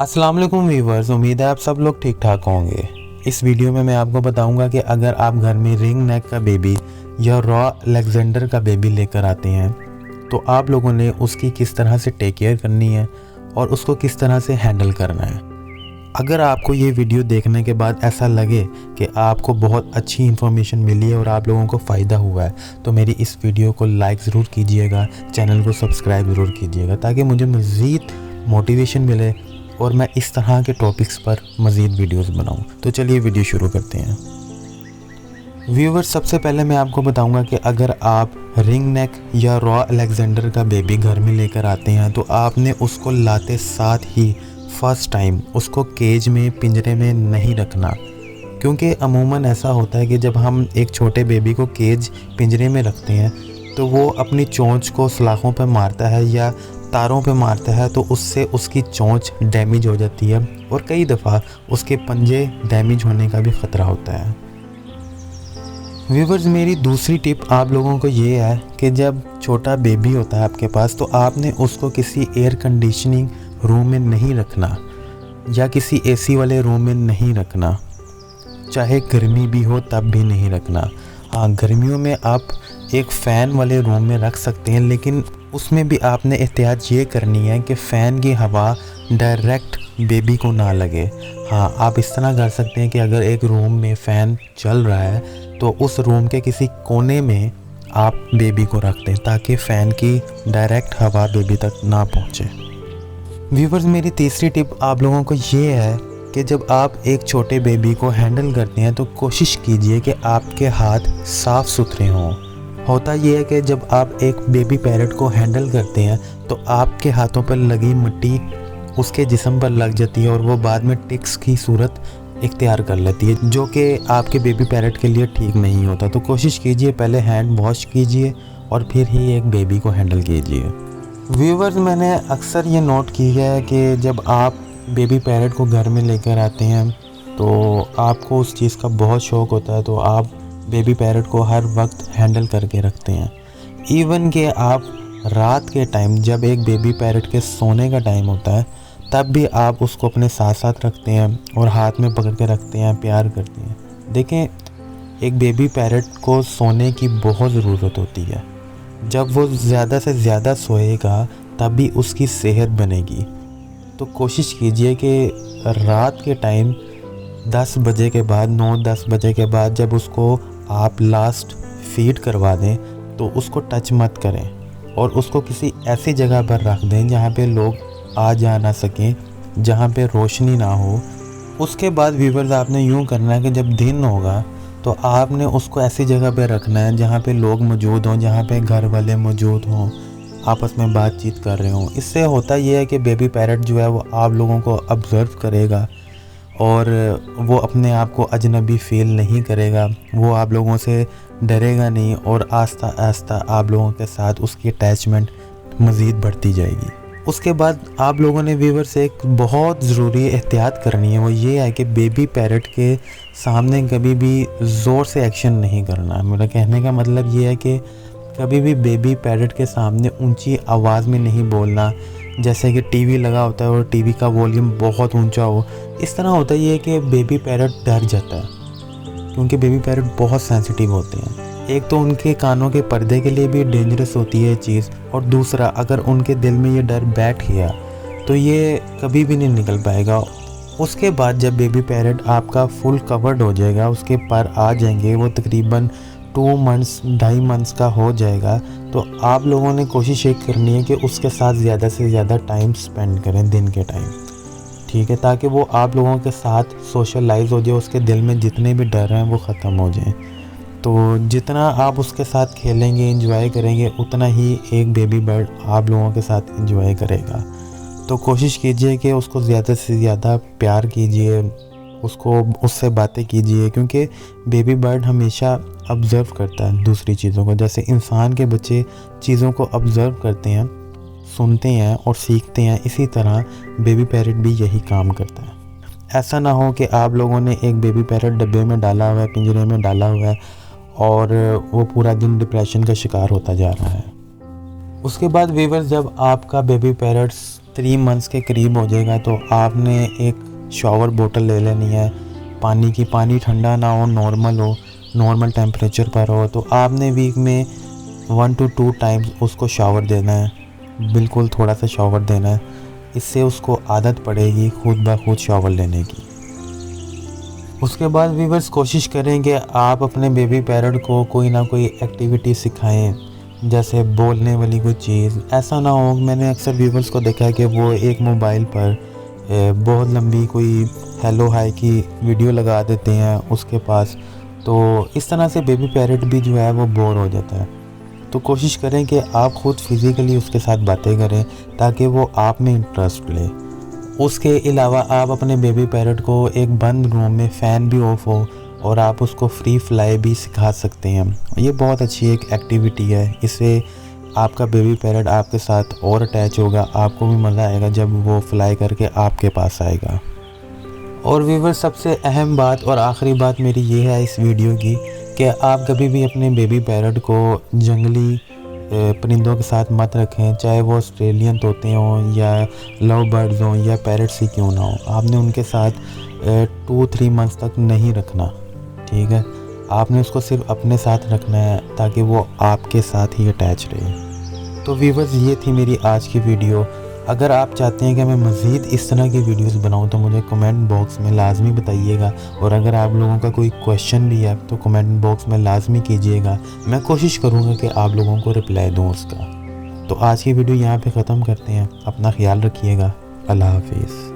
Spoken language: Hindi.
अस्सलाम वालेकुम व्यूवर्स, उम्मीद है आप सब लोग ठीक ठाक होंगे। इस वीडियो में मैं आपको बताऊंगा कि अगर आप घर में रिंग नेक का बेबी या रॉ अलेक्जेंडर का बेबी लेकर आते हैं तो आप लोगों ने उसकी किस तरह से टेक केयर करनी है और उसको किस तरह से हैंडल करना है। अगर आपको ये वीडियो देखने के बाद ऐसा लगे कि आपको बहुत अच्छी इन्फॉर्मेशन मिली है और आप लोगों को फ़ायदा हुआ है तो मेरी इस वीडियो को लाइक ज़रूर कीजिएगा, चैनल को सब्सक्राइब ज़रूर कीजिएगा ताकि मुझे मज़ीद मोटिवेशन मिले और मैं इस तरह के टॉपिक्स पर मज़ीद वीडियोस बनाऊं। तो चलिए वीडियो शुरू करते हैं। व्यूवर्स, सबसे पहले मैं आपको बताऊंगा कि अगर आप रिंग नेक या रॉ अलेक्जेंडर का बेबी घर में लेकर आते हैं तो आपने उसको लाते साथ ही फर्स्ट टाइम उसको केज में, पिंजरे में नहीं रखना, क्योंकि अमूमन ऐसा होता है कि जब हम एक छोटे बेबी को केज, पिंजरे में रखते हैं तो वो अपनी चोंच को सलाखों पर मारता है या तारों पे मारता है, तो उससे उसकी चोंच डैमेज हो जाती है और कई दफ़ा उसके पंजे डैमेज होने का भी ख़तरा होता है। व्यूवर्स, मेरी दूसरी टिप आप लोगों को ये है कि जब छोटा बेबी होता है आपके पास तो आपने उसको किसी एयर कंडीशनिंग रूम में नहीं रखना या किसी एसी वाले रूम में नहीं रखना, चाहे गर्मी भी हो तब भी नहीं रखना। हाँ, गर्मियों में आप एक फ़ैन वाले रूम में रख सकते हैं, लेकिन उसमें भी आपने एहतियात ये करनी है कि फ़ैन की हवा डायरेक्ट बेबी को ना लगे। हाँ, आप इस तरह कर सकते हैं कि अगर एक रूम में फ़ैन चल रहा है तो उस रूम के किसी कोने में आप बेबी को रख दें ताकि फ़ैन की डायरेक्ट हवा बेबी तक ना पहुँचे। व्यूवर्स, मेरी तीसरी टिप आप लोगों को ये है कि जब आप एक छोटे बेबी को हैंडल करते हैं तो कोशिश कीजिए कि आपके हाथ साफ़ सुथरे हों। होता यह है कि जब आप एक बेबी पैरट को हैंडल करते हैं तो आपके हाथों पर लगी मिट्टी उसके जिस्म पर लग जाती है और वो बाद में टिक्स की सूरत इख्तियार कर लेती है, जो कि आपके बेबी पैरट के लिए ठीक नहीं होता। तो कोशिश कीजिए पहले हैंड वॉश कीजिए और फिर ही एक बेबी को हैंडल कीजिए। व्यूवर्स, मैंने अक्सर ये नोट किया है कि जब आप बेबी पैरट को घर में लेकर आते हैं तो आपको उस चीज़ का बहुत शौक़ होता है, तो आप बेबी पैरट को हर वक्त हैंडल करके रखते हैं। इवन कि आप रात के टाइम जब एक बेबी पैरट के सोने का टाइम होता है तब भी आप उसको अपने साथ साथ रखते हैं और हाथ में पकड़ के रखते हैं, प्यार करते हैं। देखें, एक बेबी पैरट को सोने की बहुत ज़रूरत होती है। जब वो ज़्यादा से ज़्यादा सोएगा तभी उसकी सेहत बनेगी। तो कोशिश कीजिए कि रात के टाइम 10 बजे के बाद, 9-10 बजे के बाद जब उसको आप लास्ट फीड करवा दें तो उसको टच मत करें और उसको किसी ऐसी जगह पर रख दें जहाँ पे लोग आ जा ना सकें, जहाँ पे रोशनी ना हो। उसके बाद व्यूवर्स, आपने यूँ करना है कि जब दिन होगा तो आपने उसको ऐसी जगह पे रखना है जहाँ पे लोग मौजूद हों, जहाँ पे घर वाले मौजूद हों, आपस में बातचीत कर रहे हों। इससे होता ये है कि बेबी पैरट जो है वो आप लोगों को ऑब्ज़र्व करेगा और वो अपने आप को अजनबी फ़ील नहीं करेगा, वो आप लोगों से डरेगा नहीं और आस्ता आस्ता आप लोगों के साथ उसकी अटैचमेंट मज़ीद बढ़ती जाएगी। उसके बाद आप लोगों ने व्यूअर्स एक बहुत ज़रूरी एहतियात करनी है, वो ये है कि बेबी पैरट के सामने कभी भी ज़ोर से एक्शन नहीं करना। मेरा कहने का मतलब ये है कि कभी भी बेबी पैरट के सामने ऊंची आवाज़ में नहीं बोलना, जैसे कि टीवी लगा होता है और टीवी का वॉल्यूम बहुत ऊंचा हो। इस तरह होता है ये कि बेबी पैरट डर जाता है, क्योंकि बेबी पैरट बहुत सेंसिटिव होते हैं। एक तो उनके कानों के पर्दे के लिए भी डेंजरस होती है ये चीज़, और दूसरा अगर उनके दिल में ये डर बैठ गया तो ये कभी भी नहीं निकल पाएगा। उसके बाद जब बेबी पैरट आपका फुल कवर्ड हो जाएगा, उसके पर आ जाएंगे, वो तकरीबन 2 मंथ्स, 2.5 मंथ्स का हो जाएगा, तो आप लोगों ने कोशिश ये करनी है कि उसके साथ ज़्यादा से ज़्यादा टाइम स्पेंड करें दिन के टाइम, ठीक है, ताकि वो आप लोगों के साथ सोशलाइज हो जाए, उसके दिल में जितने भी डर हैं वो ख़त्म हो जाएं। तो जितना आप उसके साथ खेलेंगे, एंजॉय करेंगे, उतना ही एक बेबी बर्ड आप लोगों के साथ एंजॉय करेगा। तो कोशिश कीजिए कि उसको ज़्यादा से ज़्यादा प्यार कीजिए, उससे बातें कीजिए, क्योंकि बेबी बर्ड हमेशा ऑब्ज़र्व करता है दूसरी चीज़ों को। जैसे इंसान के बच्चे चीज़ों को ऑब्ज़र्व करते हैं, सुनते हैं और सीखते हैं, इसी तरह बेबी पैरट भी यही काम करता है। ऐसा ना हो कि आप लोगों ने एक बेबी पैरट डब्बे में डाला हुआ है, पिंजरे में डाला हुआ है और वो पूरा दिन डिप्रेशन का शिकार होता जा रहा है। उसके बाद व्यूअर्स, जब आपका बेबी पैरट्स 3 मंथ्स के करीब हो जाएगा तो आपने एक शॉवर बोतल ले लेनी है पानी की। पानी ठंडा ना हो, नॉर्मल हो, नॉर्मल टेम्परेचर पर हो। तो आपने वीक में 1 to 2 टाइम्स उसको शावर देना है, बिल्कुल थोड़ा सा शावर देना है। इससे उसको आदत पड़ेगी खुद ब खुद शावर लेने की। उसके बाद व्यूअर्स कोशिश करें कि आप अपने बेबी पैरट को कोई ना कोई एक्टिविटी सिखाएं, जैसे बोलने वाली कोई चीज़। ऐसा ना हो, मैंने अक्सर व्यूअर्स को देखा है कि वो एक मोबाइल पर बहुत लंबी कोई हेलो हाय की वीडियो लगा देते हैं उसके पास। तो इस तरह से बेबी पैरट भी जो है वो बोर हो जाता है। तो कोशिश करें कि आप ख़ुद फिज़िकली उसके साथ बातें करें ताकि वो आप में इंटरेस्ट ले। उसके अलावा आप अपने बेबी पैरट को एक बंद रूम में फ़ैन भी ऑफ हो और आप उसको फ्री फ्लाई भी सिखा सकते हैं। ये बहुत अच्छी एक एक्टिविटी है। इससे आपका बेबी पैरट आपके साथ और अटैच होगा, आपको भी मज़ा आएगा जब वो फ्लाई करके आपके पास आएगा। और व्यूअर सबसे अहम बात और आखिरी बात मेरी ये है इस वीडियो की कि आप कभी भी अपने बेबी पैरट को जंगली परिंदों के साथ मत रखें, चाहे वो ऑस्ट्रेलियन तोते हों या लव बर्ड्स हों या पैरट्स ही क्यों ना हो। आपने उनके साथ 2-3 मंथ्स तक नहीं रखना, ठीक है। आपने उसको सिर्फ अपने साथ रखना है ताकि वो आपके साथ ही अटैच रहे। तो व्यूअर्स ये थी मेरी आज की वीडियो। अगर आप चाहते हैं कि मैं मज़ीद इस तरह की वीडियोस बनाऊं तो मुझे कमेंट बॉक्स में लाजमी बताइएगा। और अगर आप लोगों का कोई क्वेश्चन भी है तो कमेंट बॉक्स में लाजमी कीजिएगा, मैं कोशिश करूंगा कि आप लोगों को रिप्लाई दूं उसका। तो आज की वीडियो यहाँ पे ख़त्म करते हैं। अपना ख्याल रखिएगा। अल्लाह हाफिज़।